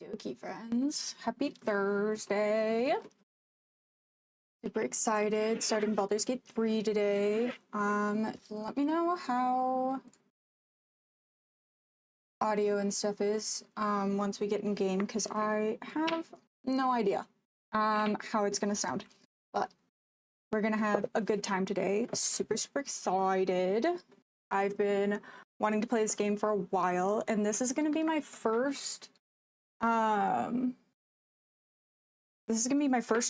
Dokie, friends. Happy Thursday. Super excited. Starting Baldur's Gate 3 today. Let me know how audio and stuff is once we get in game, because I have no idea how it's gonna sound. But we're gonna have a good time today. Super excited. I've been wanting to play this game for a while, and this is gonna be my first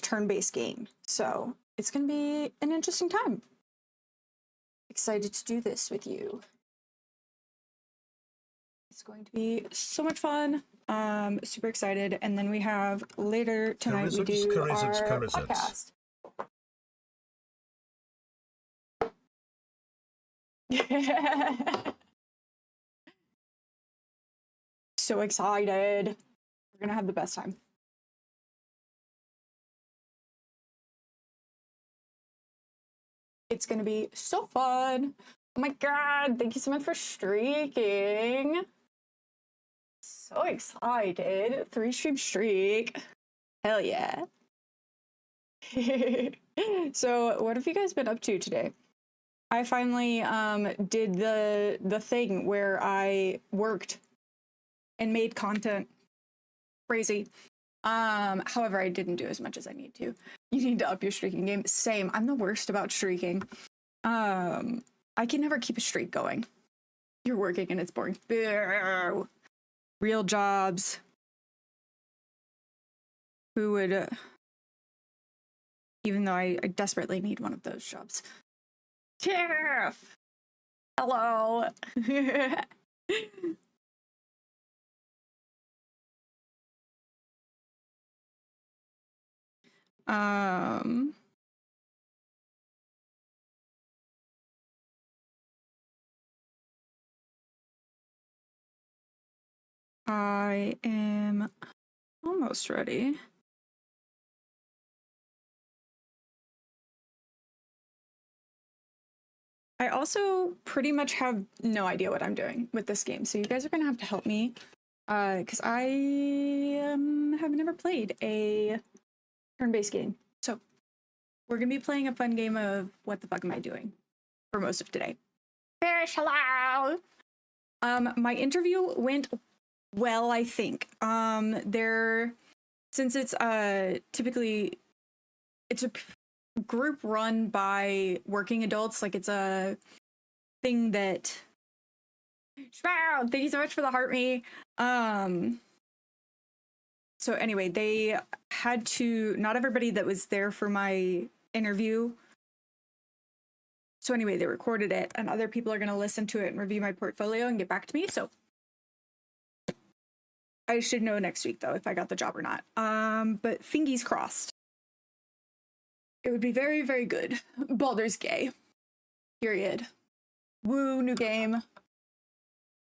turn-based game, so it's gonna be an interesting time. Excited to do this with you. It's going to be so much fun. Super excited. And then we have later tonight we do our podcast. So excited. We're gonna have the best time. It's gonna be so fun. Oh my god, thank you so much for streaking. So excited. 3-stream streak. Hell yeah. So what have you guys been up to today? I finally did the thing where I worked and made content. Crazy. However, I didn't do as much as I need to. You need to up your streaking game. Same. I'm the worst about streaking. I can never keep a streak going. You're working and it's boring. Real jobs. Who would, even though I desperately need one of those jobs. Tiff! Hello! I am almost ready. I also pretty much have no idea what I'm doing with this game, so you guys are gonna have to help me, because I have never played a turn-based game. So we're gonna be playing a fun game of what the fuck am I doing for most of today. Fish, hello! My interview went well, I think. Since it's typically it's a group run by working adults, like it's a thing that thank you so much for the heart me. So anyway, they had to, not everybody that was there for my interview. So anyway, they recorded it and other people are going to listen to it and review my portfolio and get back to me. So I should know next week though if I got the job or not. But fingies crossed. It would be very, very good. Baldur's gay. Period. Woo, new game.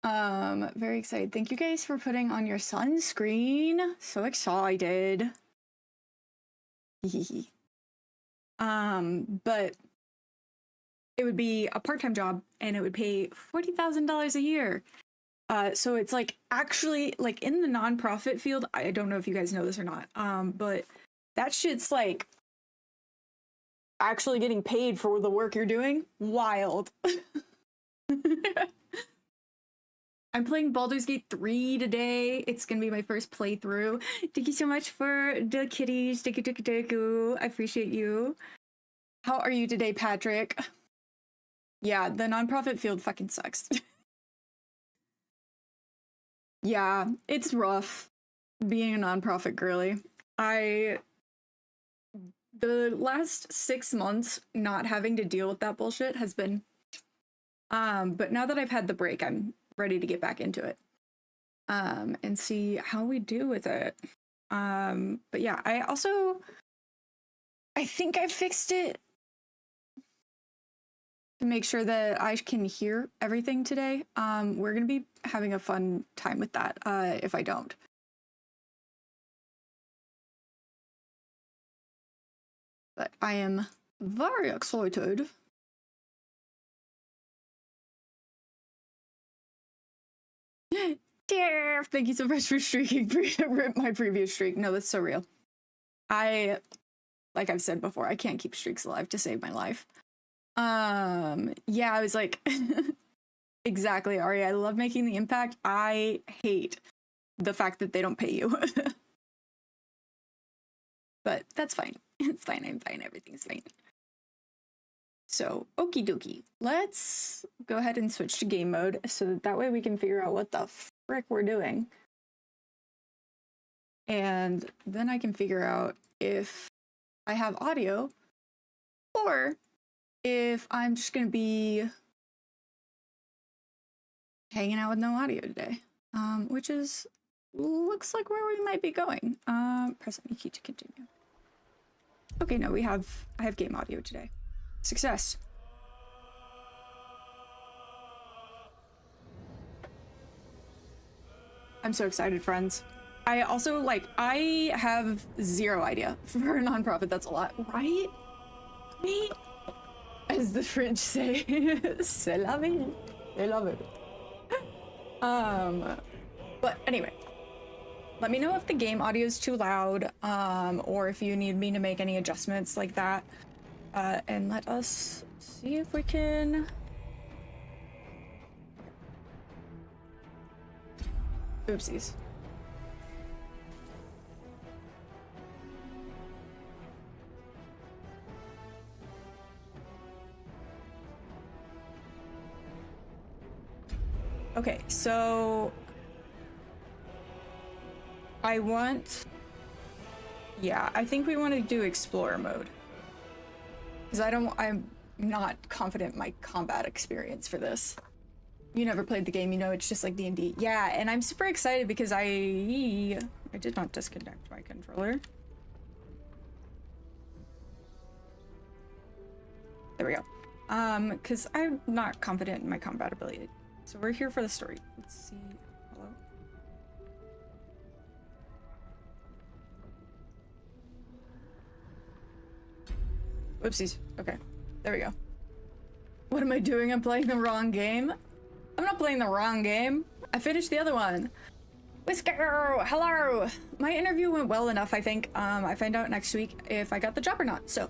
Very excited. Thank you guys for putting on your sunscreen. So excited. But it would be a part-time job and it would pay $40,000 a year. So it's like actually like in the nonprofit field, I don't know if you guys know this or not. But that shit's like actually getting paid for the work you're doing. Wild. I'm playing Baldur's Gate 3 today. It's gonna be my first playthrough. Thank you so much for the kitties. I appreciate you. How are you today, Patrick? Yeah, the nonprofit field fucking sucks. Yeah, it's rough being a nonprofit girly. The last 6 months not having to deal with that bullshit has been, but now that I've had the break, I'm ready to get back into it, and see how we do with it. But yeah, I think I fixed it to make sure that I can hear everything today. We're gonna be having a fun time with that, if I don't. But I am very excited. Yeah, thank you so much for streaking my previous streak. No, that's so real. Like I've said before, I can't keep streaks alive to save my life. Yeah, I was like, exactly, Ari. I love making the impact. I hate the fact that they don't pay you. But that's fine. It's fine. I'm fine. Everything's fine. So, okie dokie. Let's go ahead and switch to game mode so that way we can figure out what the frick we're doing. And then I can figure out if I have audio or if I'm just going to be hanging out with no audio today, which is looks like where we might be going. Press any key to continue. Okay, no, I have game audio today. Success. I'm so excited, friends. I also, I have zero idea. For a nonprofit, that's a lot, right? Me? As the French say, c'est la vie. I love it. But anyway, let me know if the game audio is too loud, or if you need me to make any adjustments like that. And let us see if we can... Oopsies. Okay, so I think we want to do Explorer mode. Because I'm not confident in my combat experience for this. You never played the game, you know it's just like D&D. Yeah, and I'm super excited because I did not disconnect my controller. There we go. Because I'm not confident in my combat ability. So we're here for the story. Let's see. Hello? Whoopsies. Okay. There we go. What am I doing? I'm playing the wrong game? I'm not playing the wrong game. I finished the other one. Whisker! Hello! My interview went well enough, I think. I find out next week if I got the job or not, so.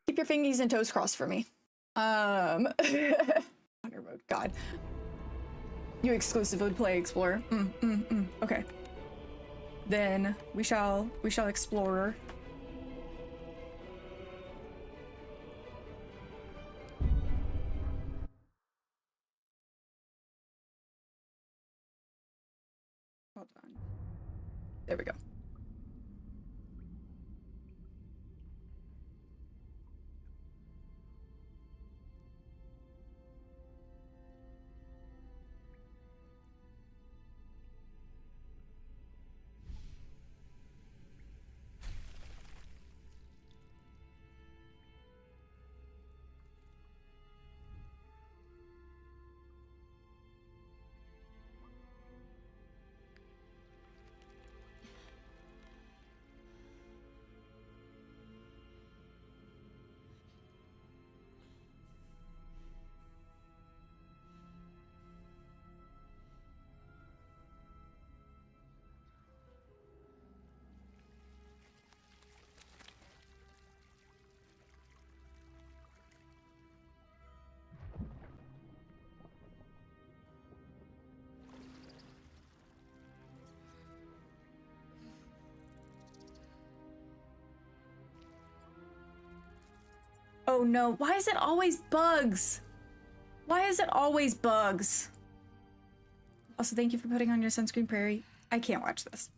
Keep your fingies and toes crossed for me. Hunter mode, God. You exclusively play Explorer. Okay. Then we shall explore. Hold on. There we go. Oh no, why is it always bugs? Why is it always bugs? Also, thank you for putting on your sunscreen, Prairie. I can't watch this.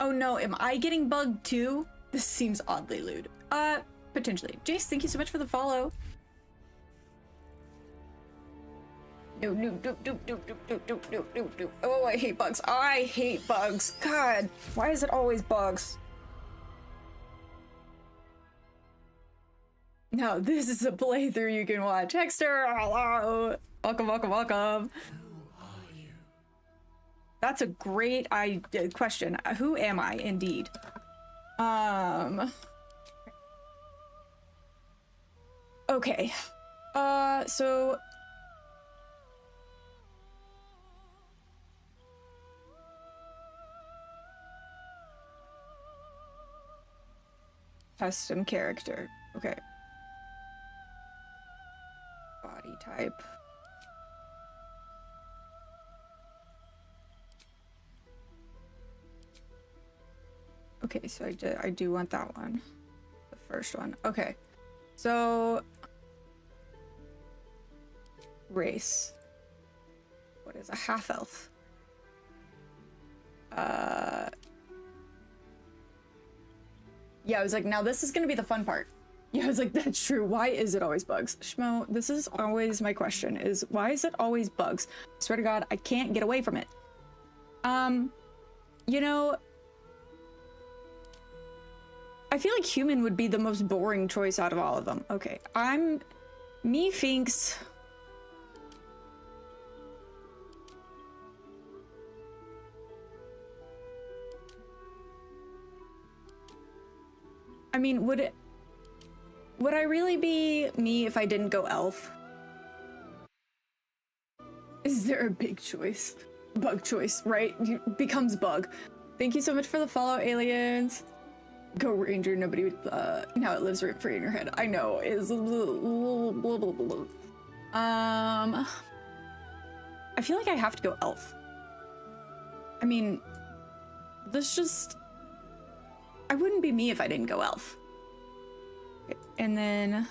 Oh no, am I getting bugged too? This seems oddly lewd. Potentially. Jace, thank you so much for the follow. No. Oh, I hate bugs. I hate bugs. God, why is it always bugs? No, this is a playthrough you can watch. Hexter, hello. Welcome. Who are you? That's a great question. Who am I, indeed? Okay. So... Custom character. Okay. Body type. Okay, so I do want that one. The first one. Okay. So race. What is a half elf? Yeah, I was like, now this is gonna be the fun part. Yeah, I was like, that's true. Why is it always bugs? Shmo, this is always my question, is why is it always bugs? I swear to God, I can't get away from it. You know, I feel like human would be the most boring choice out of all of them. Okay, methinks... I mean, would I really be me if I didn't go elf? Is there a big choice? Bug choice, right? Becomes bug. Thank you so much for the follow, aliens. Go ranger, nobody would, now it lives rent free in your head. I know, is I feel like I have to go elf. I mean, this just... I wouldn't be me if I didn't go elf. And then...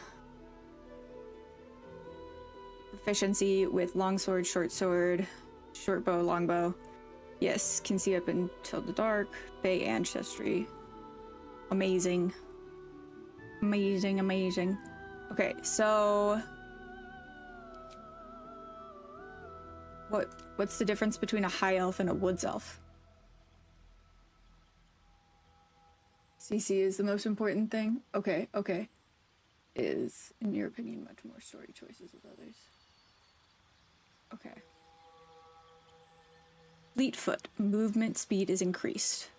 Proficiency with longsword, short sword, short bow, longbow. Yes, can see up until the dark. Bay ancestry. Amazing. Amazing, amazing. Okay, so... What's the difference between a high elf and a woods elf? CC is the most important thing? Okay, okay. Is, in your opinion, much more story choices with others. Okay. Fleetfoot. Movement speed is increased.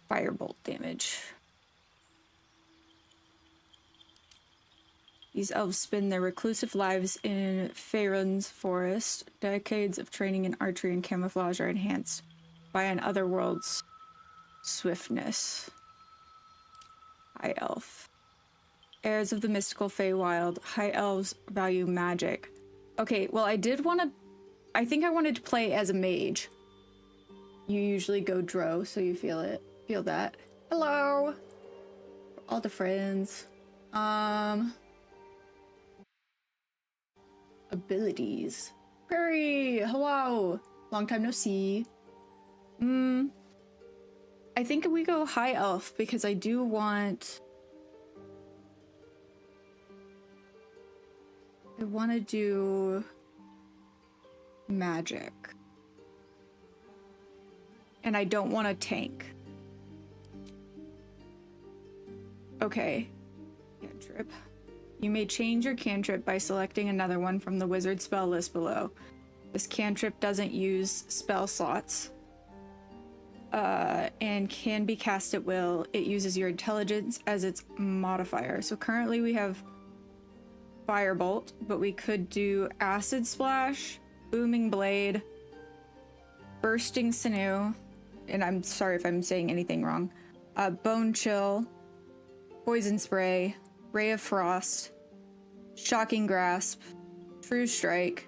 Firebolt damage. These elves spend their reclusive lives in Faerun's forest. Decades of training in archery and camouflage are enhanced by an otherworld's swiftness. High elf. Heirs of the mystical Feywild. High elves value magic. Okay, well, I think I wanted to play as a mage. You usually go dro, so you feel it. Feel that. Hello! All the friends. Abilities. Prairie! Hello! Long time no see. I think we go high elf because I do want... I want to do magic. And I don't want to tank. Okay. Cantrip. You may change your cantrip by selecting another one from the wizard spell list below. This cantrip doesn't use spell slots. And can be cast at will. It uses your intelligence as its modifier. So currently we have Firebolt, but we could do Acid Splash, Booming Blade, Bursting Sinew, and I'm sorry if I'm saying anything wrong, Bone Chill, Poison Spray, Ray of Frost, Shocking Grasp, True Strike,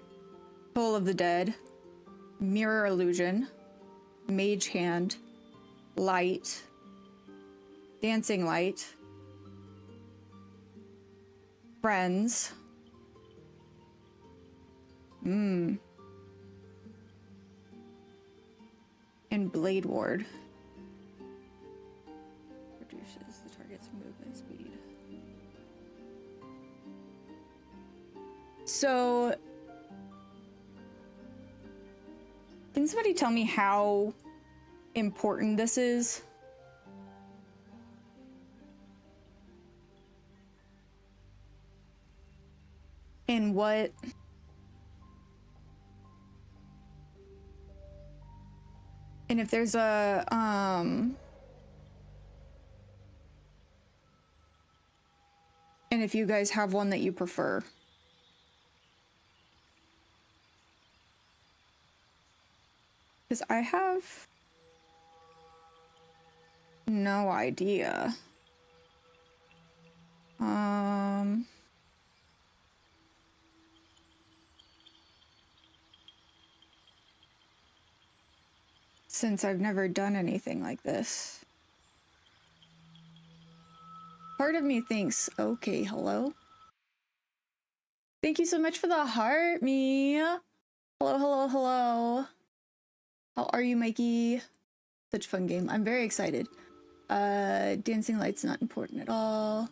Toll of the Dead, Mirror Illusion, Mage Hand, Light, Dancing Light, Friends, and Blade Ward. Reduces the target's movement speed. So, can somebody tell me how important this is? And what... And if there's a, and if you guys have one that you prefer. Because I have no idea. Since I've never done anything like this. Part of me thinks, okay, hello? Thank you so much for the heart, me. Hello, hello, hello. How are you, Mikey? Such a fun game. I'm very excited. Dancing light's not important at all.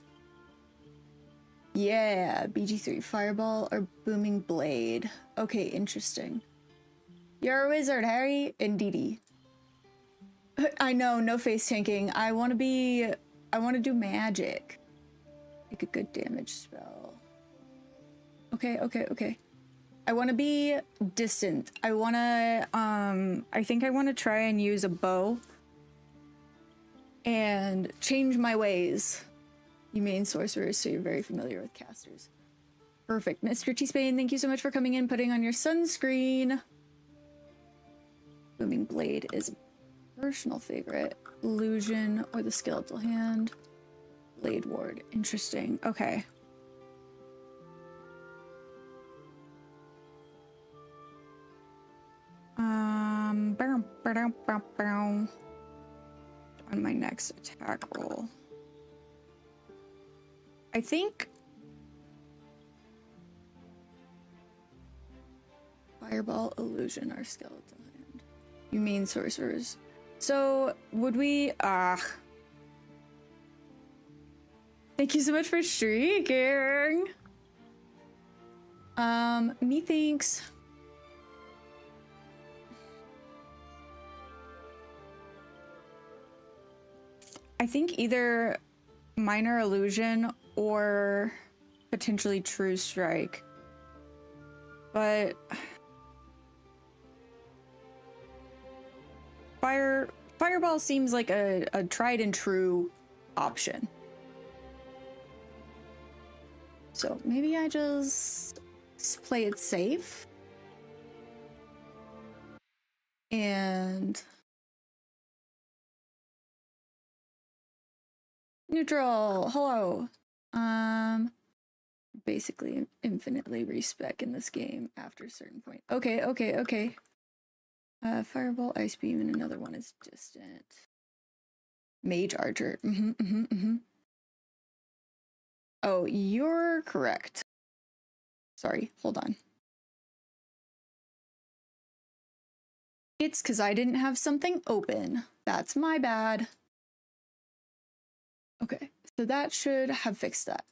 Yeah, BG3, Fireball or Booming Blade. Okay, interesting. You're a wizard, Harry. Indeedy. I know, no face tanking. I want to do magic. Make a good damage spell. Okay, okay, okay. I want to be distant. I want to, I think I want to try and use a bow and change my ways. You main sorcerers, so you're very familiar with casters. Perfect. Mr. T-Spain, thank you so much for coming in, putting on your sunscreen. Booming Blade is a personal favorite. Illusion or the Skeletal Hand. Blade Ward. Interesting. Okay. On my next attack roll. I think Fireball, Illusion, or Skeletal Hand. You mean sorcerers. So would we thank you so much for streaking. Methinks I think either Minor Illusion or potentially True Strike. But Fireball seems like a tried and true option. So maybe I just play it safe. And neutral, hello. Basically infinitely respec in this game after a certain point. Okay, okay, okay. Fireball, Ice Beam, and another one is distant. Mage Archer. Oh, you're correct. Sorry, hold on. It's because I didn't have something open. That's my bad. Okay, so that should have fixed that.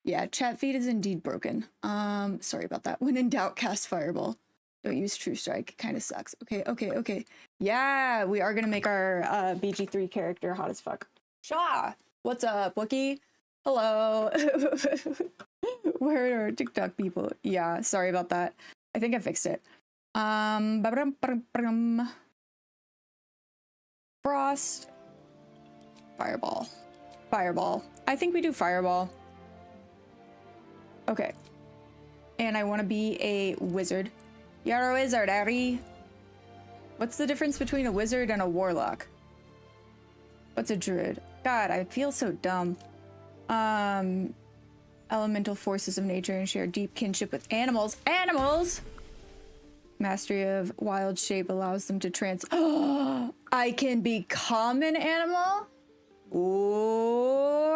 Yeah, chat feed is indeed broken. Sorry about that. When in doubt, cast Fireball. Don't use True Strike. It kind of sucks. Okay, okay, okay. Yeah, we are gonna make our BG3 character hot as fuck. Shaw! What's up, Wookie? Hello. Where are our TikTok people? Yeah, sorry about that. I think I fixed it. Frost. Fireball. Fireball. I think we do Fireball. Okay. And I want to be a wizard. You're a wizard, Harry. What's the difference between a wizard and a warlock? What's a druid? God, I feel so dumb. Elemental forces of nature and share deep kinship with animals. Animals! Mastery of wild shape allows them to Oh, I can become an animal? Ooh.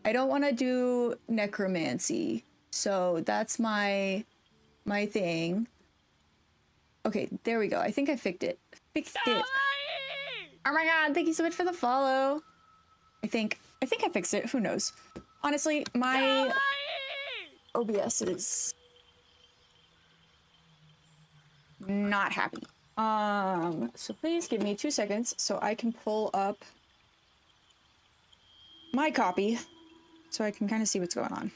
I don't want to do necromancy, so that's my thing. Okay, there we go. I think I fixed it. Fixed it. Oh my god, thank you so much for the follow. I think I fixed it. Who knows? Honestly, my OBS is not happy. So please give me 2 seconds so I can pull up my copy so I can kind of see what's going on.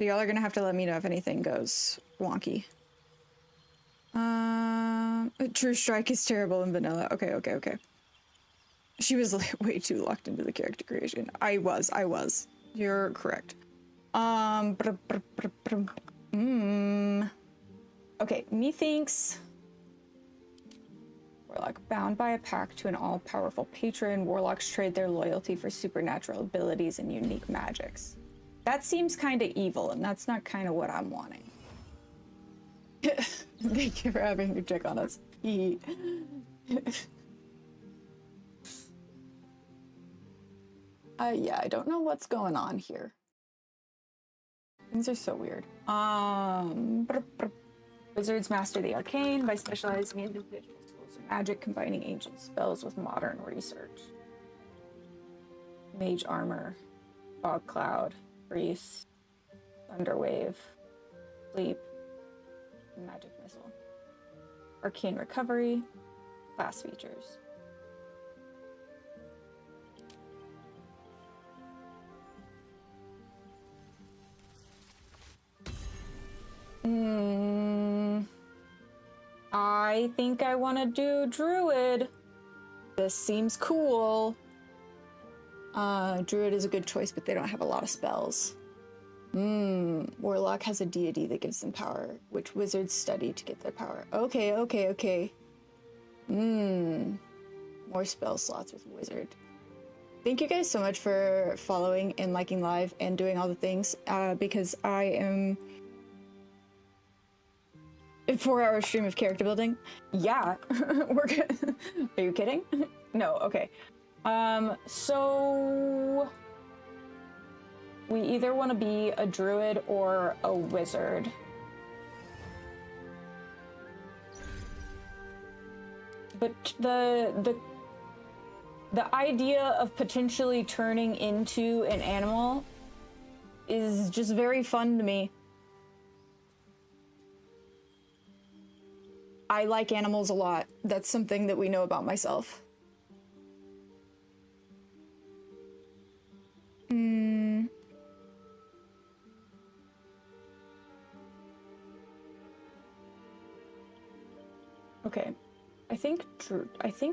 So y'all are gonna have to let me know if anything goes wonky. True Strike is terrible in vanilla. Okay, okay, okay. She was like way too locked into the character creation. I was. You're correct. Okay, methinks Warlock bound by a pact to an all-powerful patron. Warlocks trade their loyalty for supernatural abilities and unique magics. That seems kind of evil, and that's not kind of what I'm wanting. Thank you for having your check on us. Yeah, I don't know what's going on here. Things are so weird. Wizards master the arcane by specializing in individual schools of magic, combining ancient spells with modern research. Mage armor, fog cloud, breeze, thunderwave, sleep, magic missile. Arcane recovery, class features. I think I want to do Druid. This seems cool. Druid is a good choice, but they don't have a lot of spells. Warlock has a deity that gives them power, which wizards study to get their power. Okay, okay, okay. More spell slots with wizard. Thank you guys so much for following and liking live and doing all the things, because I am... 4-hour stream of character building. Yeah, we're good. Are you kidding? No, okay. So we either want to be a druid or a wizard. But the idea of potentially turning into an animal is just very fun to me. I like animals a lot. That's something that we know about myself. Okay. I think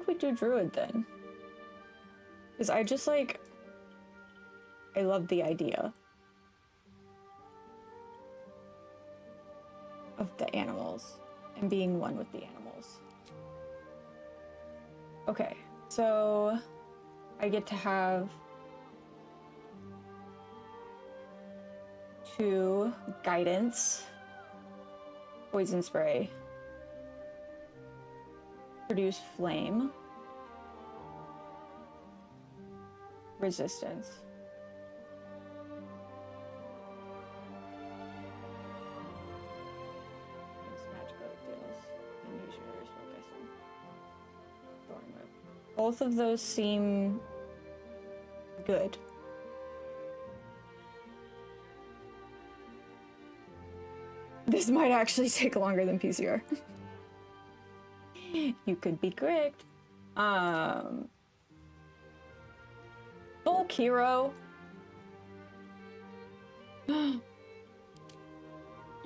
we do druid then. Because I just like... I love the idea of the animals and being one with the animals. Okay, so I get to have 2 guidance, poison spray, produce flame, resistance. Both of those seem good. This might actually take longer than PCR. You could be correct. Bulk hero. You're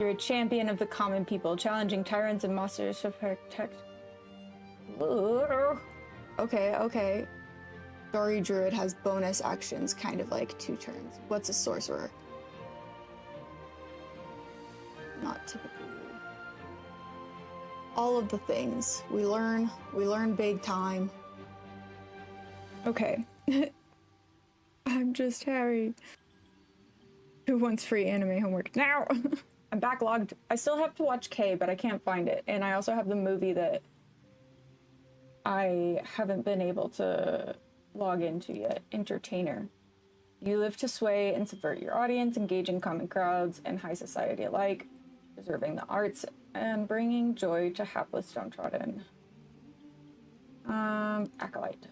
a champion of the common people, challenging tyrants and monsters to protect. Okay, okay. Sorry, Druid has bonus actions, kind of like 2 turns. What's a sorcerer? Not typically. All of the things. We learn big time. Okay. I'm just Harry. Who wants free anime homework now? I'm backlogged. I still have to watch K, but I can't find it. And I also have the movie that I haven't been able to log into yet. Entertainer. You live to sway and subvert your audience, engaging common crowds and high society alike, preserving the arts and bringing joy to hapless downtrodden. Acolyte.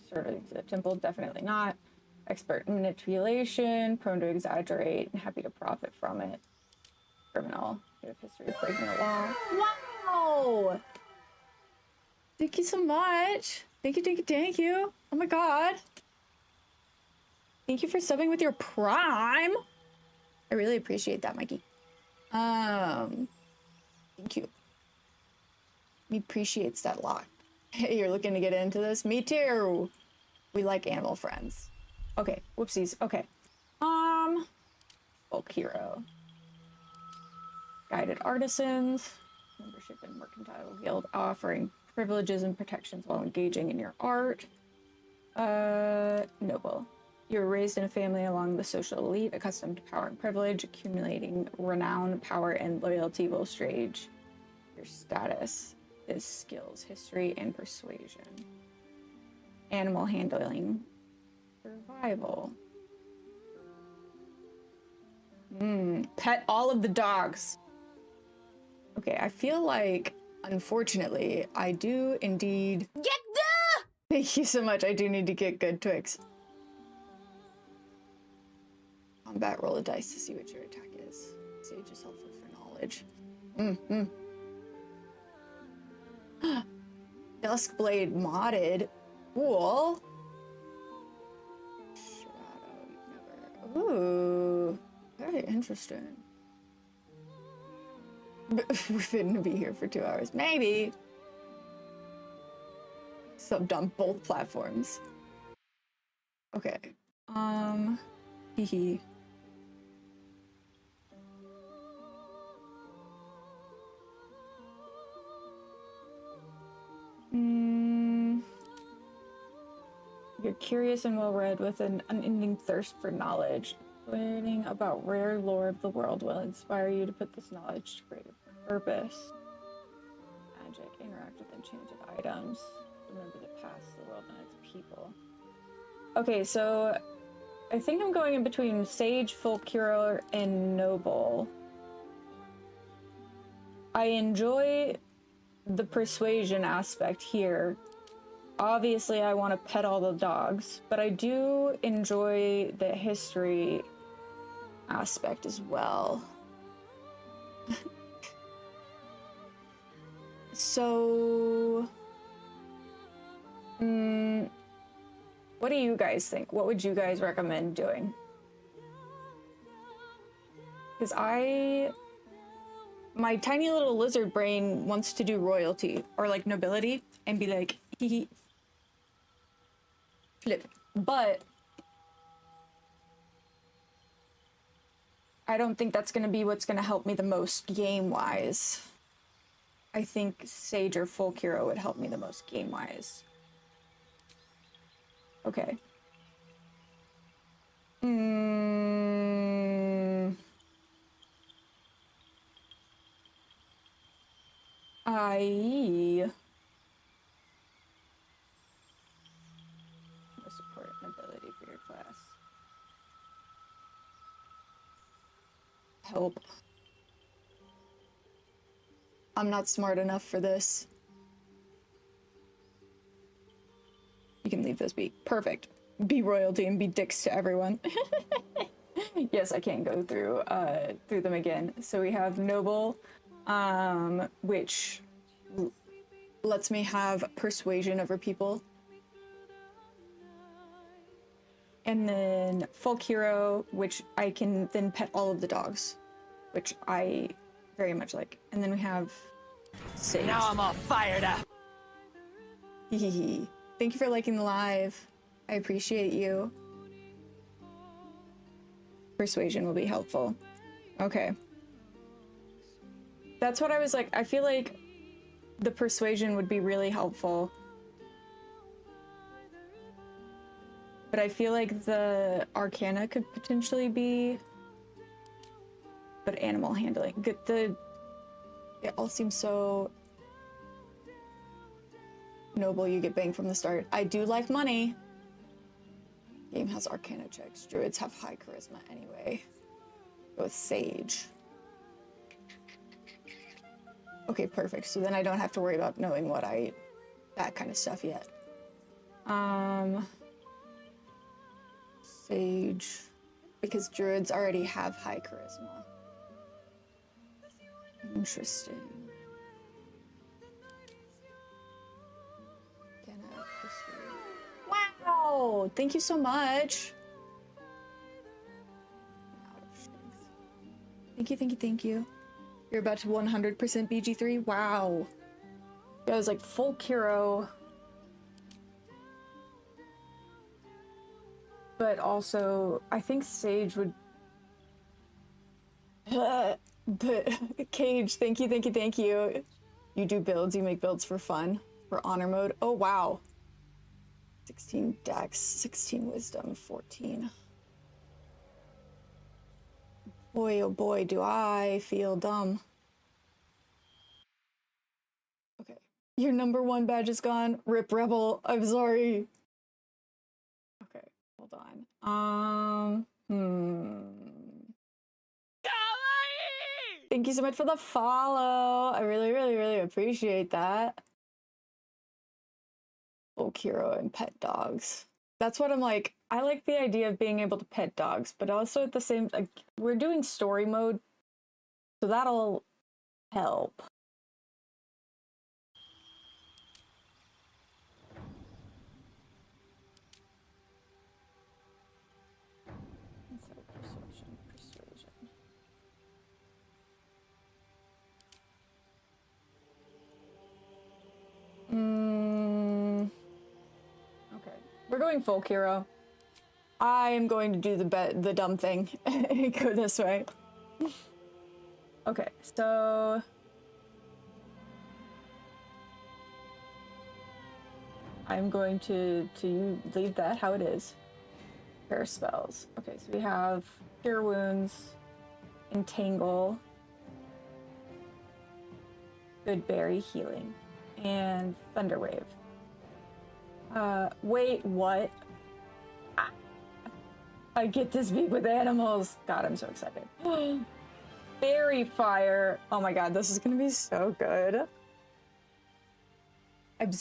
Serving to the temple, definitely not. Expert in manipulation, prone to exaggerate, and happy to profit from it. Criminal. You have history of breaking the law. Wow! Thank you so much. Thank you, thank you, thank you. Oh my god. Thank you for subbing with your Prime. I really appreciate that, Mikey. Thank you. Me appreciates that a lot. Hey, you're looking to get into this? Me too. We like animal friends. Okay, whoopsies. Okay. Folk hero. Guided artisans. Membership in Mercantile Guild offering privileges and protections while engaging in your art. Noble. You were raised in a family along the social elite, accustomed to power and privilege. Accumulating renown, power, and loyalty will stage your status is skills, history, and persuasion. Animal handling. Survival. Pet all of the dogs. Okay, I feel like, unfortunately, I do indeed... Get the... Thank you so much. I do need to get good Twix. Combat, roll a dice to see what your attack is. Sage is helpful for knowledge. Duskblade modded. Cool. Shadow, you've never... Ooh. Very interesting. We're fitting to be here for 2 hours. Maybe. Subbed on both platforms. Okay. Hee. You're curious and well-read with an unending thirst for knowledge. Learning about rare lore of the world will inspire you to put this knowledge to greater purpose. Magic, interact with enchanted items. Remember the past, the world, and its people. Okay, so I think I'm going in between Sage, Folk Hero, and Noble. I enjoy the persuasion aspect here. Obviously, I want to pet all the dogs, but I do enjoy the history aspect as well. So, what do you guys think? What would you guys recommend doing? Because my tiny little lizard brain wants to do royalty or like nobility and be like, hee hee, flip. But I don't think that's going to be what's going to help me the most game-wise. I think Sage or Folk Hero would help me the most game-wise. Okay. Support an ability for your class. Help. I'm not smart enough for this. You can leave those be. Perfect. Be royalty and be dicks to everyone. Yes, I can go through them again. So we have Noble, which lets me have persuasion over people. And then Folk Hero, which I can then pet all of the dogs, which I very much like. And then we have Sage. Now I'm all fired up. Thank you for liking the live. I appreciate you. Persuasion will be helpful. Okay. That's what I was like. I feel like the persuasion would be really helpful. But I feel like the Arcana could potentially be... But animal handling. It all seems so... Noble, you get bang from the start. I do like money. Game has Arcana checks. Druids have high charisma anyway. Go with Sage. Okay, perfect. So then I don't have to worry about knowing that kind of stuff yet. Sage. Because druids already have high charisma. Interesting. Wow! Thank you so much. Out of strength. Thank you, thank you, thank you. You're about to 100% BG3? Wow. Yeah, I was like full Kiro. But also, I think Sage would... But Cage, thank you, thank you, thank you. You do builds, you make builds for fun. For honor mode. Oh, wow. 16 dex, 16 wisdom, 14. Boy, oh boy, do I feel dumb. Okay. Your #1 badge is gone. Rip Rebel. I'm sorry. Okay, hold on. Thank you so much for the follow. I really, really, really appreciate that. Oh, Kiro and pet dogs. That's what I'm like. I like the idea of being able to pet dogs, but also at the same time, we're doing story mode, so that'll help. Persuasion. Okay, we're going full Kiro. I'm going to do the dumb thing. Go this way. Okay, so I'm going to leave that how it is. Cure spells. Okay, so we have Cure Wounds, Entangle, Good Berry Healing, and Thunderwave. Wait, what? I get to speak with animals. God, I'm so excited. Fairy Fire. Oh my god, this is gonna be so good. I'm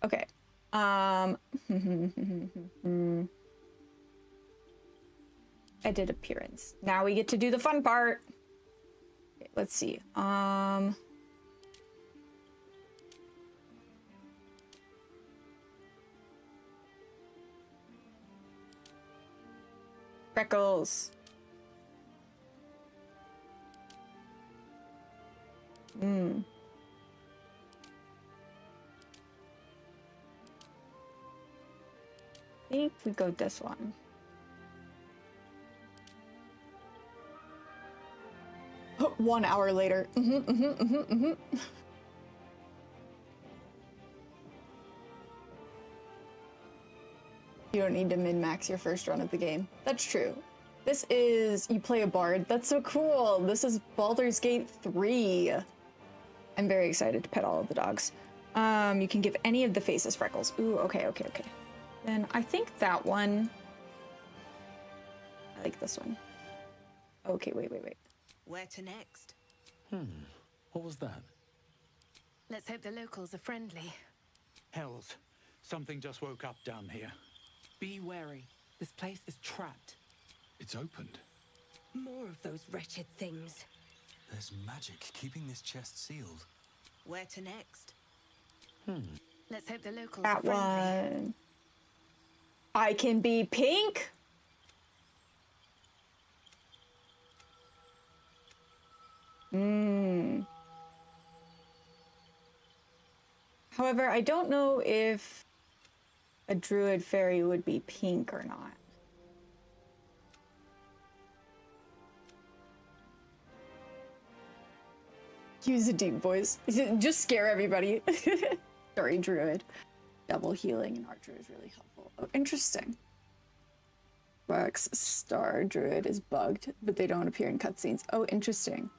okay. I did appearance. Now we get to do the fun part. Okay, let's see. Freckles. I think we go this one. Oh, 1 hour later. You don't need to min-max your first run of the game. That's true. This is, you play a bard. That's so cool. This is Baldur's Gate 3. I'm very excited to pet all of the dogs. You can give any of the faces freckles. Ooh, okay. Then I think that one. I like this one. Okay, wait. Where to next? What was that? Let's hope the locals are friendly. Hells, something just woke up down here. Be wary. This place is trapped. It's opened. More of those wretched things. There's magic keeping this chest sealed. Where to next? Let's hope the locals That are friendly. one. I can be pink? However, I don't know if a druid fairy would be pink or not. Use a deep voice. Just scare everybody. Sorry, druid. Double healing and archer is really helpful. Oh, interesting. Wax star druid is bugged, but they don't appear in cutscenes. Oh, interesting.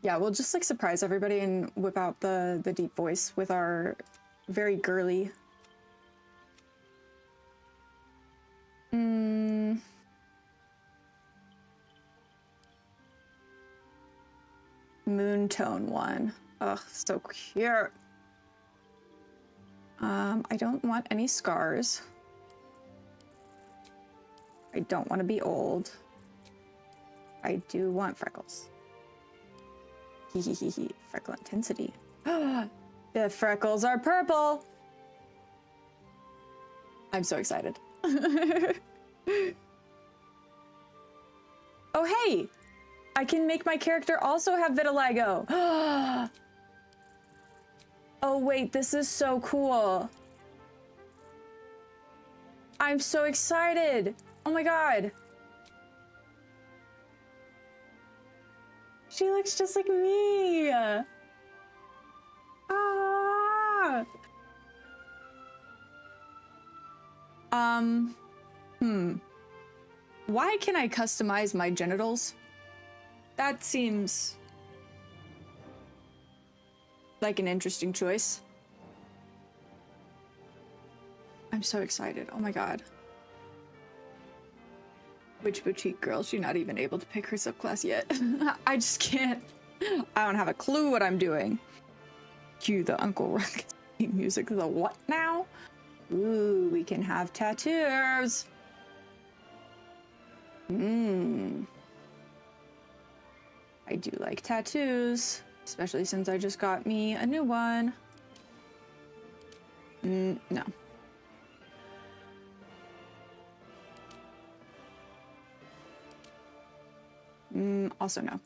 Yeah, we'll just like surprise everybody and whip out the deep voice with our very girly. Moon tone one. Ugh, so cute. I don't want any scars. I don't want to be old. I do want freckles. Hee. Freckle intensity. The freckles are purple. I'm so excited. Oh, hey! I can make my character also have vitiligo. Oh, wait, this is so cool. I'm so excited. Oh my god. She looks just like me. Ah. Why can I customize my genitals? That seems like an interesting choice. I'm so excited. Oh my god. Which boutique girl? She's not even able to pick her subclass yet. I just can't. I don't have a clue what I'm doing. Cue the Uncle Ruckus music. The what now? Ooh, we can have tattoos. I do like tattoos, especially since I just got me a new one. No. Also no.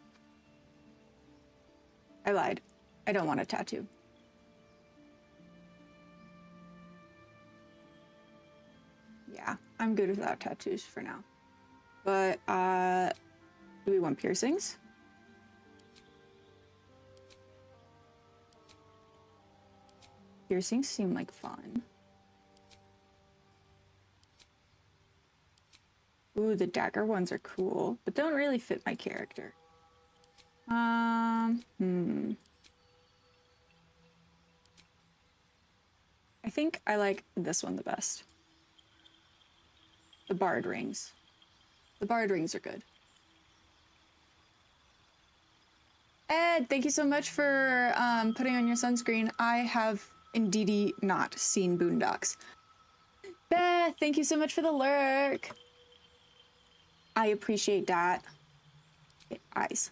I lied. I don't want a tattoo. Yeah, I'm good without tattoos for now. But, do we want piercings? Piercings seem like fun. Ooh, the dagger ones are cool, but don't really fit my character. I think I like this one the best. The barred rings. The barred rings are good. Ed, thank you so much for putting on your sunscreen. I have indeedy not seen Boondocks. Beth, thank you so much for the lurk. I appreciate that. Okay, eyes.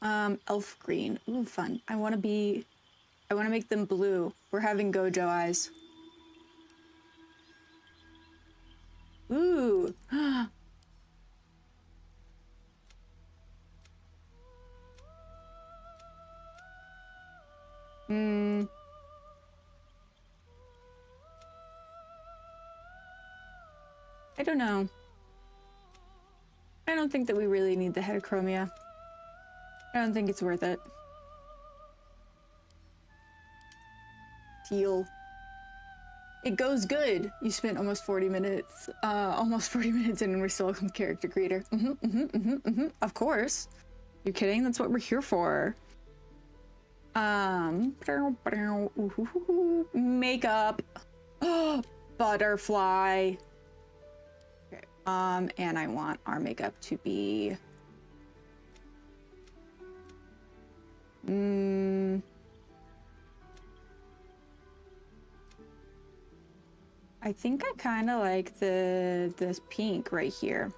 Elf green. Ooh, fun. I want to make them blue. We're having Gojo eyes. Ooh. I don't know. I don't think that we really need the heterochromia. I don't think it's worth it. Teal. It goes good. You spent almost 40 minutes in and we're still a character creator. Of course. You kidding? That's what we're here for. Makeup. Butterfly. Okay. And I want our makeup to be I think I kind of like this pink right here.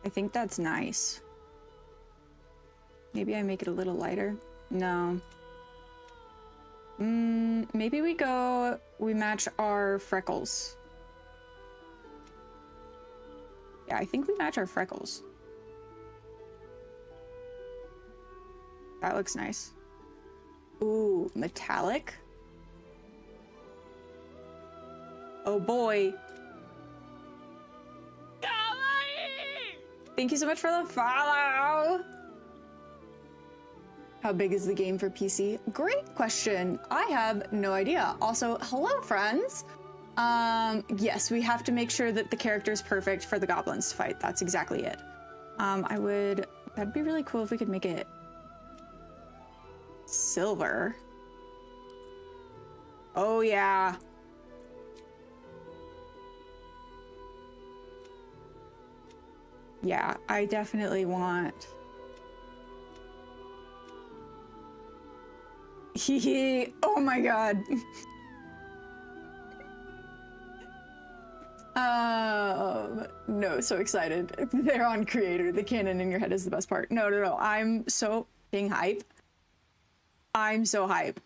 I think that's nice. Maybe I make it a little lighter. No. Maybe we match our freckles. Yeah, I think we match our freckles. That looks nice. Ooh, metallic. Oh boy. Thank you so much for the follow. How big is the game for PC? Great question. I have no idea. Also, hello friends. Yes, we have to make sure that the character is perfect for the goblins to fight. That's exactly it. That'd be really cool if we could make it silver. Oh yeah. Yeah, I definitely want. Oh my god. No, so excited. They're on creator. The cannon in your head is the best part. No. I'm so dang hype. I'm so hype.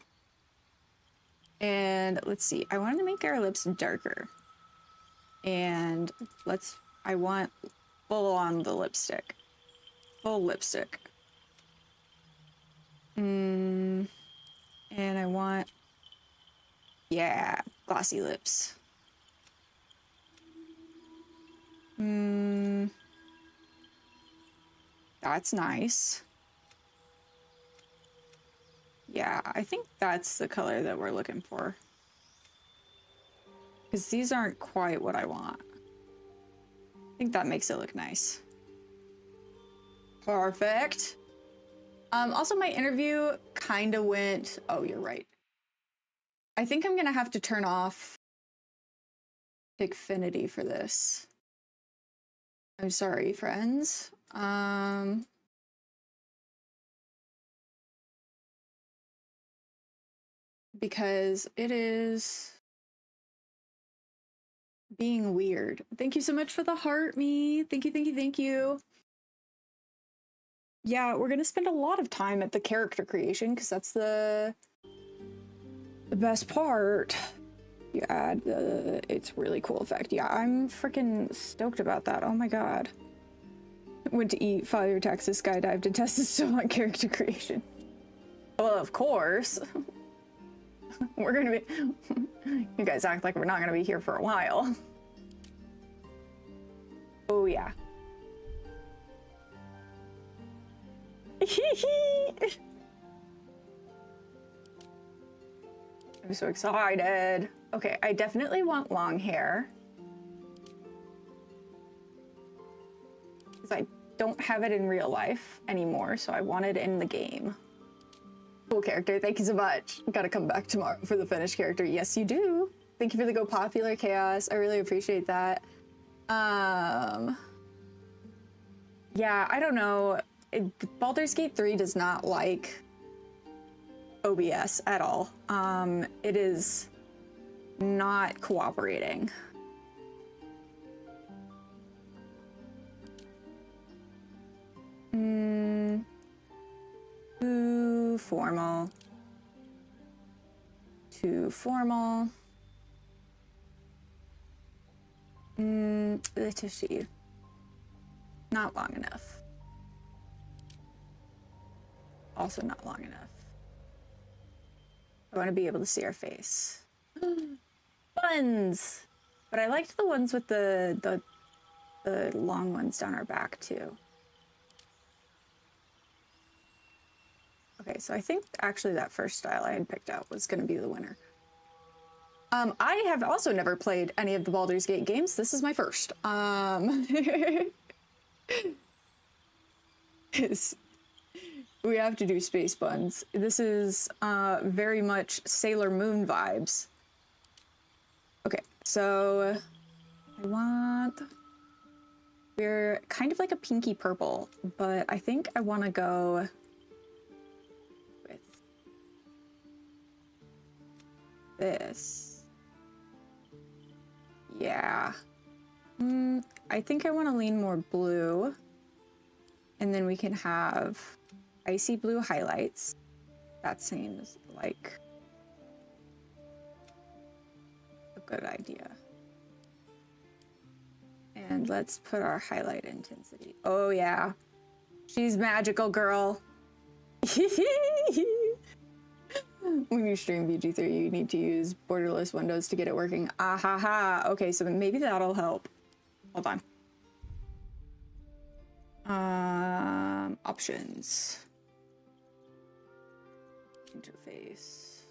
And let's see. I wanted to make our lips darker. And I want full on the lipstick. Full lipstick. And I want, yeah, glossy lips. That's nice. Yeah, I think that's the color that we're looking for. Because these aren't quite what I want. I think that makes it look nice. Perfect. Also, my interview kind of went... Oh, you're right. I think I'm going to have to turn off Pigfinity for this. I'm sorry, friends. Because it is being weird. Thank you so much for the heart, me. Thank you, thank you, thank you. Yeah, we're gonna spend a lot of time at the character creation because that's the best part. You add the it's really cool effect. Yeah, I'm freaking stoked about that. Oh my god. Went to eat, file your taxes, skydived, and tested still on character creation. Well, of course. We're gonna be you guys act like we're not gonna be here for a while. Oh yeah. I'm so excited. Okay, I definitely want long hair. Because I don't have it in real life anymore, so I want it in the game. Cool character, thank you so much. Gotta come back tomorrow for the finished character. Yes, you do. Thank you for the Go Popular Chaos. I really appreciate that. Yeah, I don't know. Baldur's Gate 3 does not like OBS at all. It is not cooperating. Too formal. Too formal. The tissue. Not long enough. Also not long enough. I want to be able to see our face. Buns! But I liked the ones with the long ones down our back too. Okay, so I think actually that first style I had picked out was going to be the winner. I have also never played any of the Baldur's Gate games. This is my first. We have to do space buns. This is very much Sailor Moon vibes. Okay, so we're kind of like a pinky purple, but I think I want to go with this. Yeah. I think I want to lean more blue. And then we can have icy blue highlights. That seems like a good idea. And let's put our highlight intensity. Oh yeah. She's magical, girl. When you stream VG3, you need to use borderless windows to get it working. Ah ha ha. Okay, so maybe that'll help. Hold on. Options. Interface.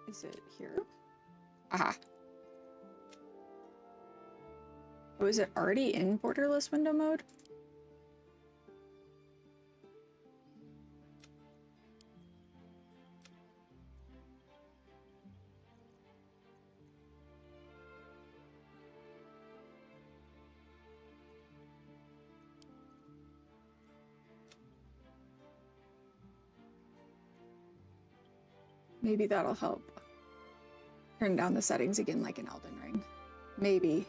Is it here? Aha. Oh, is it already in borderless window mode? Maybe that'll help. Turn down the settings again like in Elden Ring. Maybe.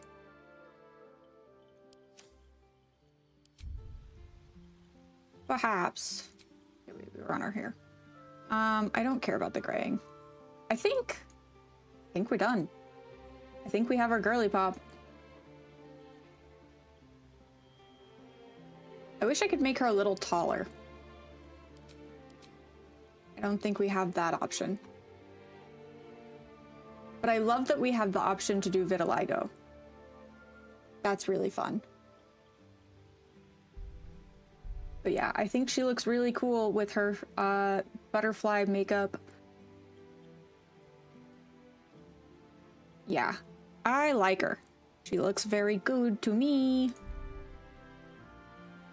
Perhaps. Okay, we were on our hair. I don't care about the graying. I think we're done. I think we have our girly pop. I wish I could make her a little taller. I don't think we have that option. But I love that we have the option to do vitiligo. That's really fun. But yeah, I think she looks really cool with her butterfly makeup. Yeah, I like her. She looks very good to me.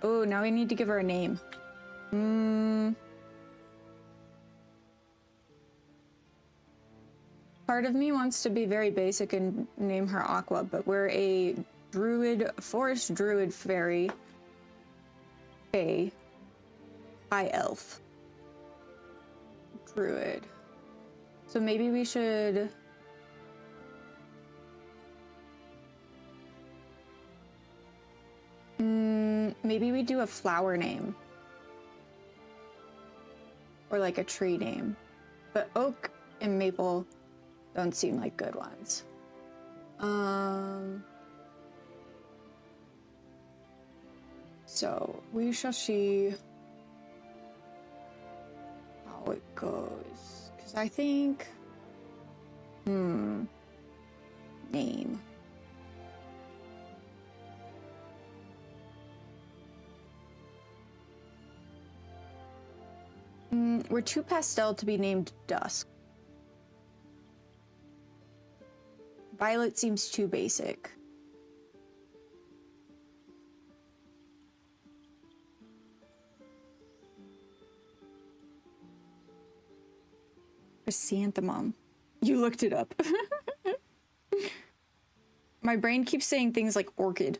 Oh, now we need to give her a name. Part of me wants to be very basic and name her Aqua, but we're a druid, forest druid fairy, fae, high elf, druid. So maybe we should... maybe we do a flower name. Or like a tree name. But oak and maple don't seem like good ones. So we shall see how it goes. Because I think... name. We're too pastel to be named Dusk. Violet seems too basic. Chrysanthemum. You looked it up. My brain keeps saying things like orchid.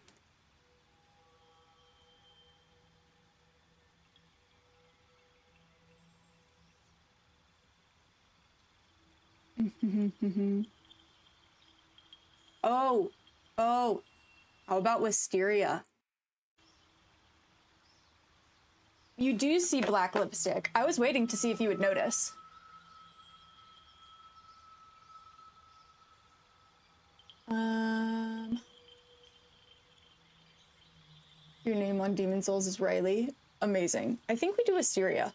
Oh, how about wisteria? You do see black lipstick. I was waiting to see if you would notice. Your name on Demon Souls is Riley. Amazing. I think we do wisteria.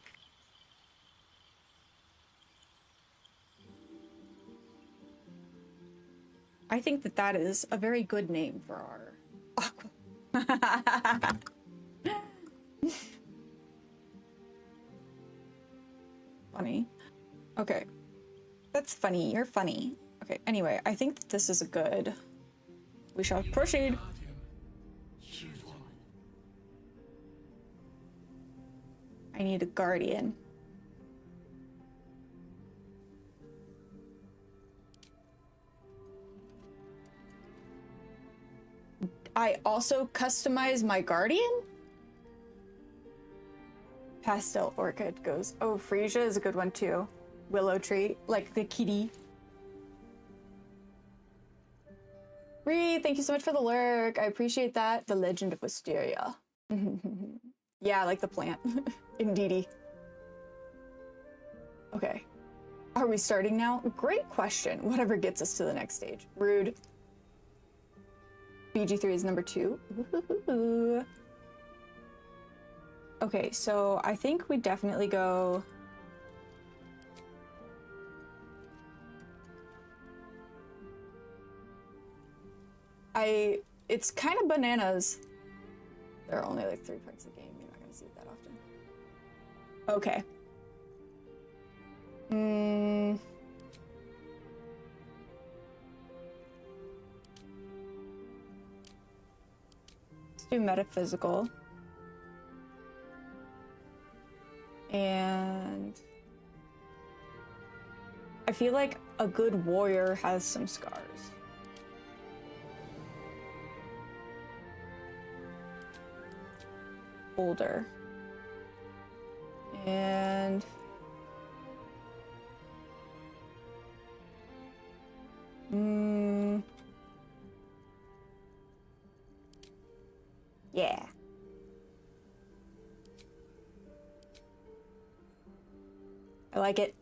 I think that that is a very good name for our Aqua. Funny. Okay. That's funny. You're funny. Okay, anyway, I think that this is a good... We shall proceed. I need a guardian. I also customize my guardian? Pastel orchid goes. Oh, freesia is a good one too. Willow tree, like the kitty. Ree, thank you so much for the lurk. I appreciate that. The Legend of Wisteria. Yeah, like the plant. Indeedy. Okay. Are we starting now? Great question. Whatever gets us to the next stage. Rude. BG3 is number 2. Ooh. Okay, so I think we definitely go... It's kind of bananas. There are only like 3 points a game. You're not gonna see it that often. Okay. Let's do metaphysical. And I feel like a good warrior has some scars. Older. And yeah. I like it.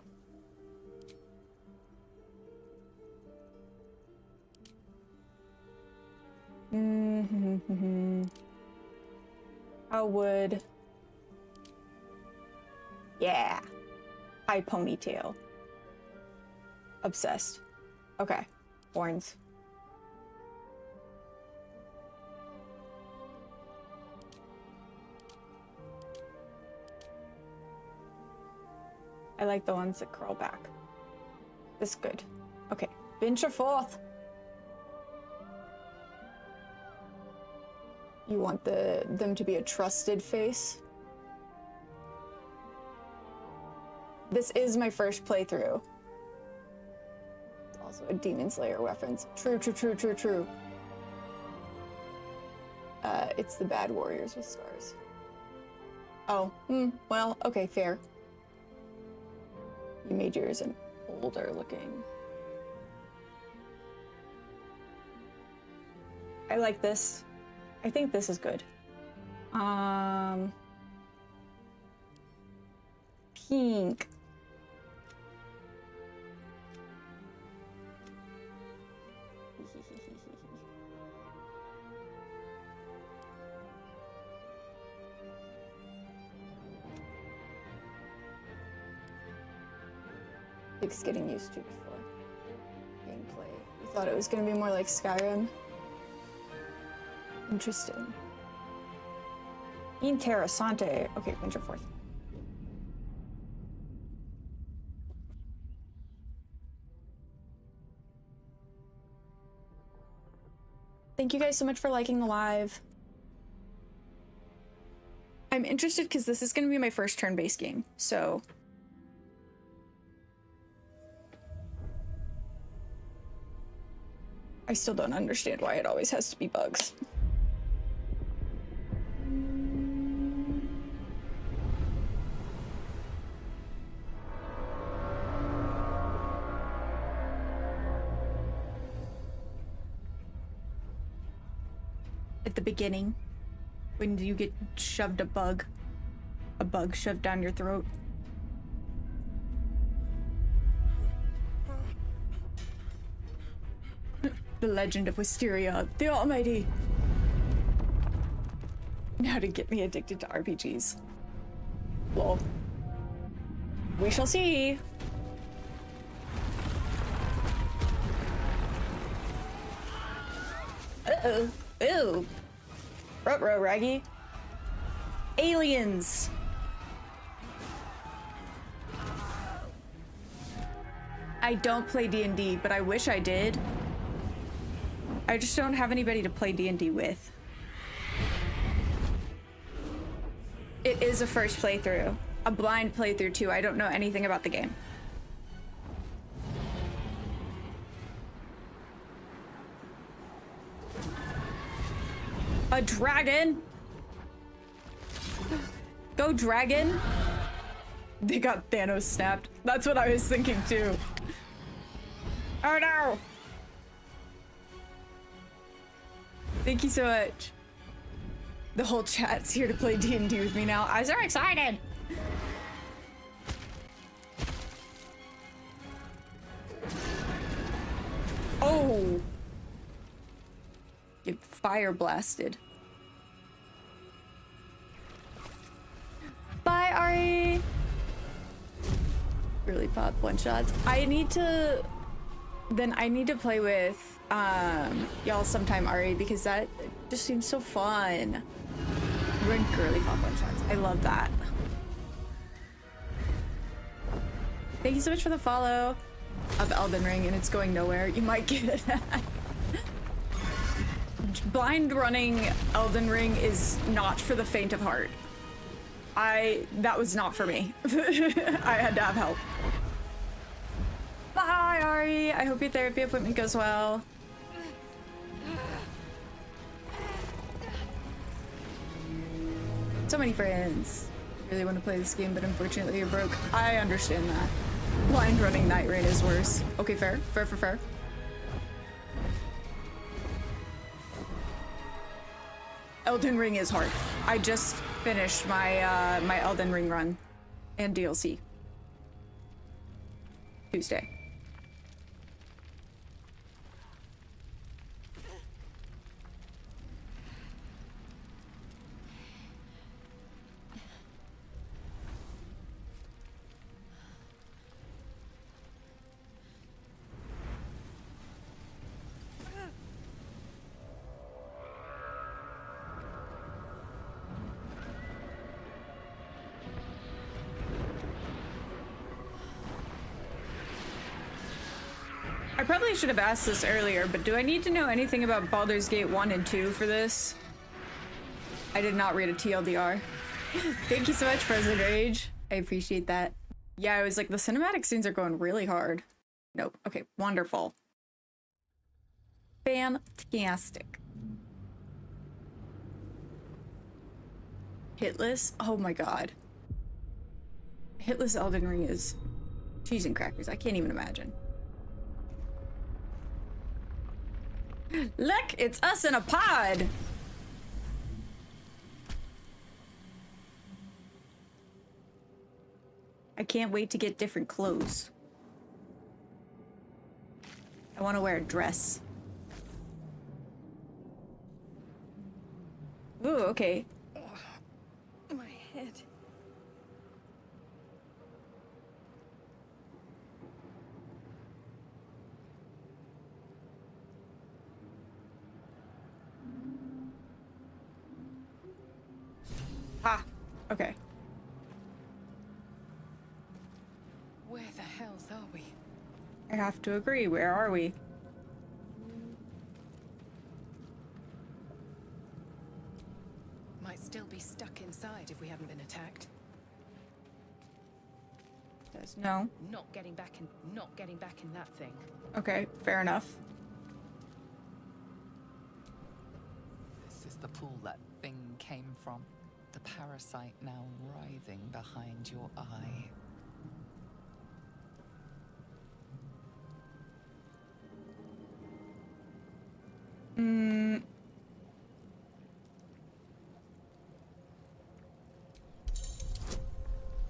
How would... Yeah. High ponytail. Obsessed. Okay. Horns. I like the ones that curl back. This is good. Okay. Venture forth. You want them to be a trusted face? This is my first playthrough. It's also a Demon Slayer reference. True. It's the bad warriors with scars. Oh, well, okay, fair. You made yours an older looking. I like this. I think this is good. Pink. It's getting used to before gameplay. You thought it was gonna be more like Skyrim. Interesting. Interessante. Okay, venture forth. Thank you guys so much for liking the live. I'm interested because this is going to be my first turn-based game, so... I still don't understand why it always has to be bugs. At the beginning, when you get shoved a bug shoved down your throat. The Legend of Wisteria, the Almighty. Now to get me addicted to RPGs. Lol. We shall see. Uh-oh. Ew. Ruh-roh, Raggy. Aliens. I don't play D&D, but I wish I did. I just don't have anybody to play D&D with. It is a first playthrough. A blind playthrough, too. I don't know anything about the game. A dragon? Go dragon? They got Thanos snapped. That's what I was thinking too. Oh no! Thank you so much. The whole chat's here to play D&D with me now. I'm so excited! Oh! Get fire blasted. Bye, Ari! Really pop one shots. I need to play with y'all sometime, Ari, because that just seems so fun. We're in girly pop one shots. I love that. Thank you so much for the follow of Elden Ring, and it's going nowhere. You might get it. Blind running Elden Ring is not for the faint of heart. That was not for me. I had to have help. Bye, Ari. I hope your therapy appointment goes well. So many friends. I really want to play this game, but unfortunately you're broke. I understand that. Blind running Night Rain is worse. Okay, fair. Fair. Elden Ring is hard. I just finished my my Elden Ring run and DLC Tuesday. I probably should have asked this earlier, but do I need to know anything about Baldur's Gate 1 and 2 for this? I did not read a TLDR. Thank you so much, Frozen Rage. I appreciate that. Yeah, I was like, the cinematic scenes are going really hard. Nope. Okay, wonderful. Fantastic. Hitless? Oh my god. Hitless Elden Ring is cheese and crackers. I can't even imagine. Look, it's us in a pod! I can't wait to get different clothes. I want to wear a dress. Ooh, okay. My head. Ah, okay. Where the hells are we? I have to agree. Where are we? Might still be stuck inside if we haven't been attacked. Says no. Not getting back in that thing. Okay, fair enough. This is the pool that thing came from. The parasite now writhing behind your eye.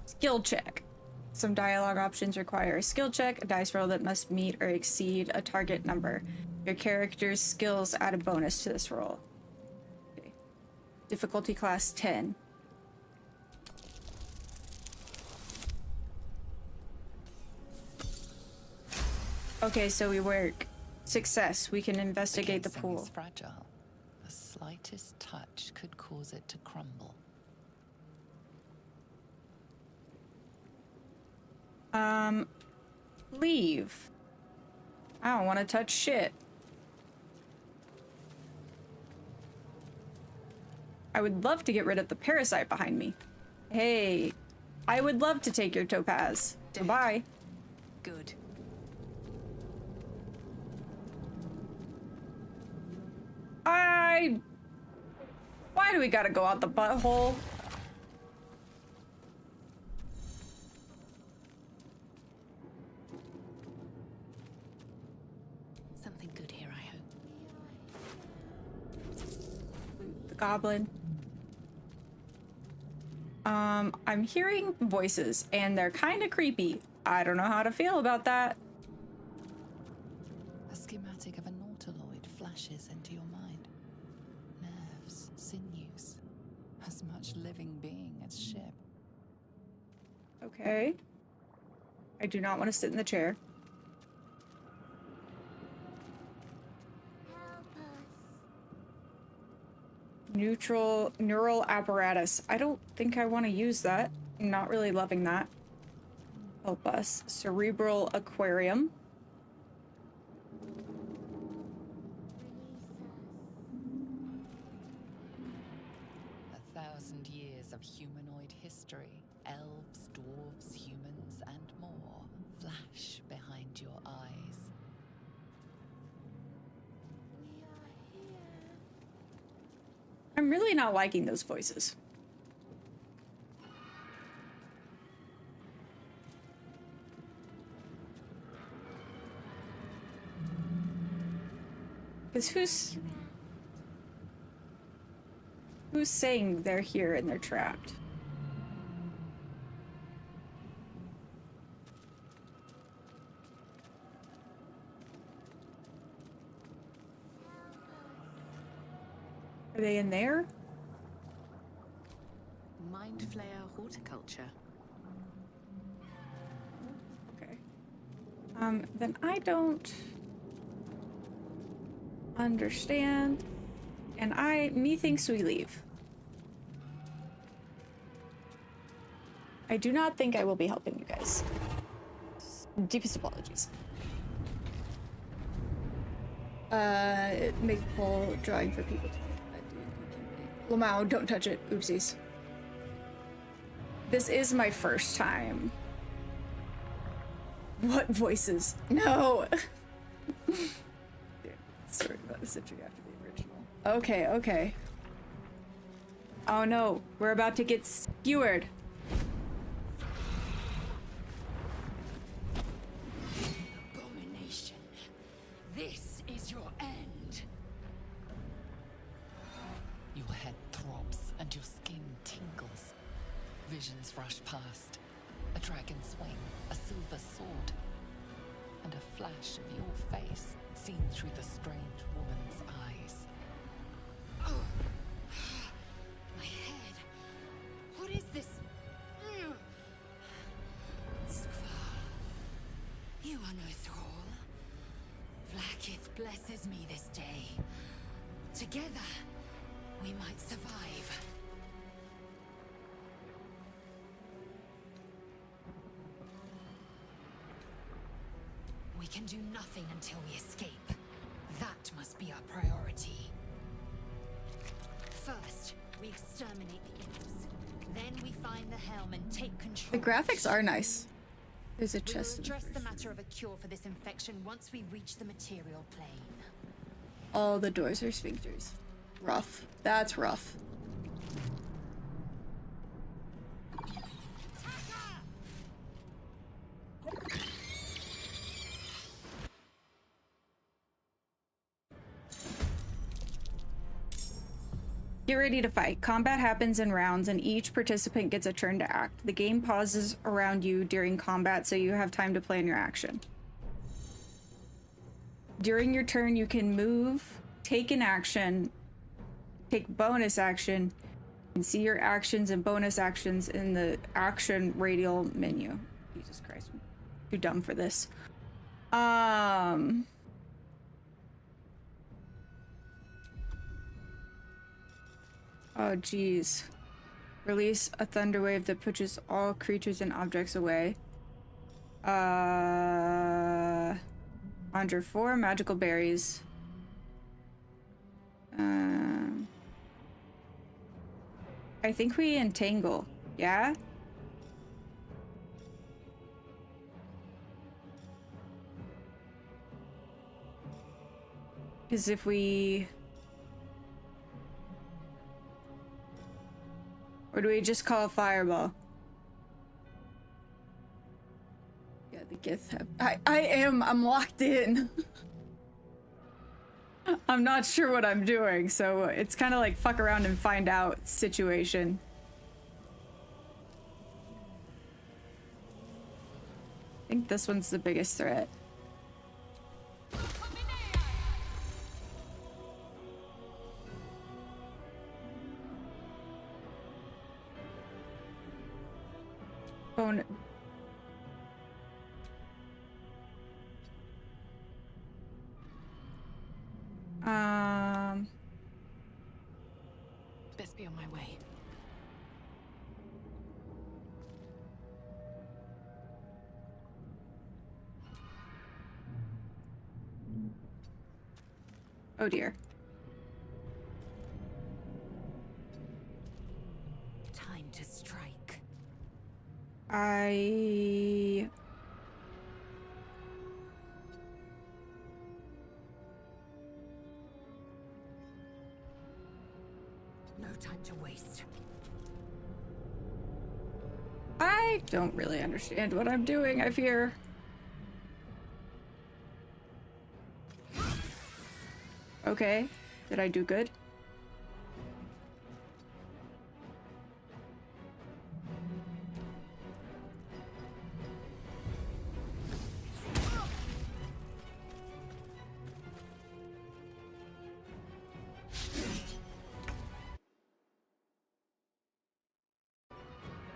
Skill check. Some dialogue options require a skill check, a dice roll that must meet or exceed a target number. Your character's skills add a bonus to this roll. Okay. Difficulty class 10. Okay, so we work. Success. We can investigate the casing pool. is fragile. The slightest touch could cause it to crumble. Leave. I don't want to touch shit. I would love to get rid of the parasite behind me. Hey, I would love to take your topaz. Goodbye. Good. Why do we gotta go out the butthole? Something good here, I hope. The goblin. I'm hearing voices, and they're kind of creepy. I don't know how to feel about that. A schematic of a nautiloid flashes into your mind. Nerves, sinews, as much living being as ship. Okay. I do not want to sit in the chair. Neural apparatus. I don't think I want to use that. I'm not really loving that. Help us. Cerebral aquarium. A 1,000 years of humanoid history. Elves, dwarves, humans, and more flash behind your eyes. I'm really not liking those voices. Because who's saying they're here and they're trapped? Are they in there? Mind flayer horticulture. Okay. Then I don't understand. And methinks we leave. I do not think I will be helping you guys. Deepest apologies. Make a poll drawing for people to make. Lamau, don't touch it. Oopsies. This is my first time. What voices? No! Sorry about the citric after the original. Okay, okay. Oh no, we're about to get skewered. Abomination. This is your end. Your head throbs and your skin tingles. Visions rush past. A dragon's wing, a silver sword, and a flash of your face seen through the strange woman's eyes. Oh, my head. What is this? Skvar, you are no thrall. Vlaakith blesses me this day. Together, we might survive. We can do nothing until we escape. That must be our priority. First, we exterminate the imps. Then we find the helm and take control. The graphics are nice. There's a chest. We'll address the matter of a cure for this infection once we reach the material plane. All the doors are sphincters. Rough. That's rough. Get ready to fight. Combat happens in rounds and each participant gets a turn to act. The game pauses around you during combat so you have time to plan your action. During your turn, you can move, take an action, take bonus action, and see your actions and bonus actions in the action radial menu. Jesus Christ, I'm too dumb for this. Oh, geez. Release a thunder wave that pushes all creatures and objects away. Conjure 4 magical berries. I think we entangle. Yeah? Because if we... Or do we just call a fireball? Yeah, the gith have... I'm locked in. I'm not sure what I'm doing, so it's kind of like fuck around and find out situation. I think this one's the biggest threat. Phone. Best be on my way. Oh dear. Time to strike. No time to waste. I don't really understand what I'm doing, I fear. Okay. Did I do good?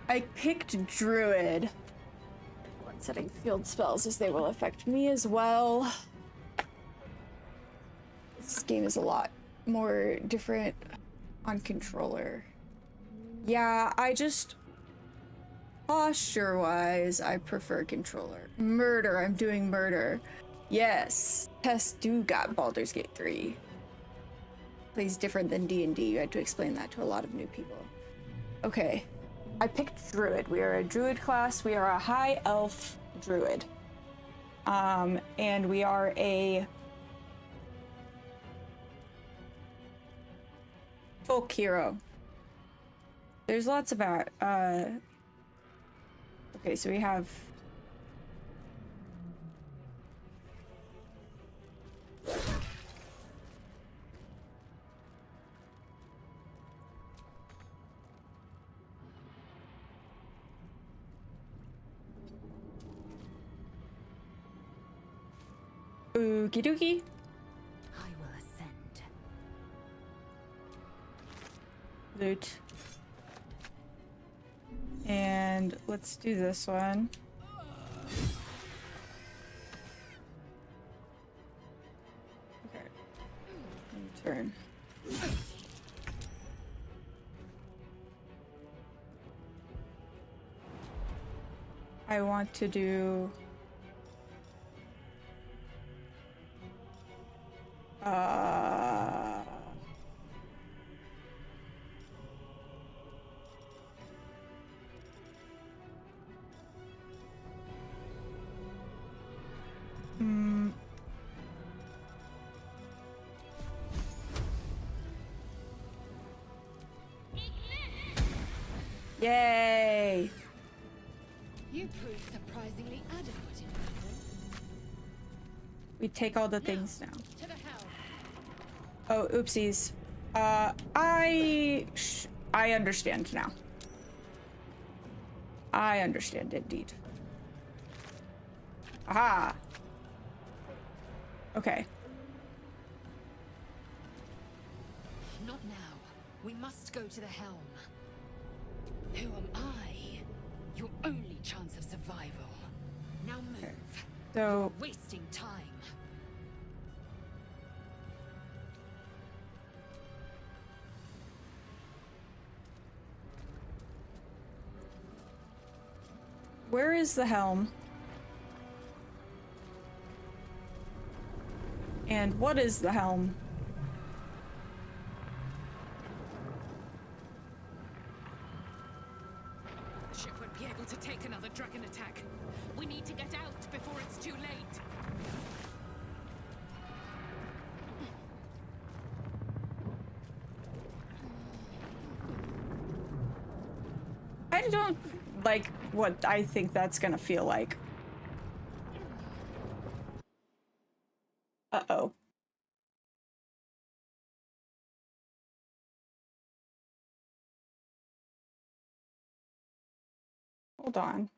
I picked Druid. When setting field spells, as they will affect me as well. This game is a lot more different on controller. Yeah, I just... Posture-wise, I prefer controller. Murder, I'm doing murder. Yes, Tess do got Baldur's Gate 3. Plays different than D&D. You had to explain that to a lot of new people. Okay, I picked Druid. We are a Druid class. We are a high elf Druid. And we are a folk hero. There's lots about, okay, so we have Ookie dookie. I will ascend. Loot. And let's do this one. Okay. Turn. I want to do Yay! You prove surprisingly adequate in battle. We take all the things now. To the hell. Oh, oopsies. I understand now. I understand indeed. Aha! Okay. Not now. We must go to the helm. Who am I? Your only chance of survival. Now move. So, Wasting time. where is the helm? And what is the helm? The ship won't be able to take another dragon attack. We need to get out before it's too late. I don't like what I think that's gonna feel like. Uh-oh. Hold on.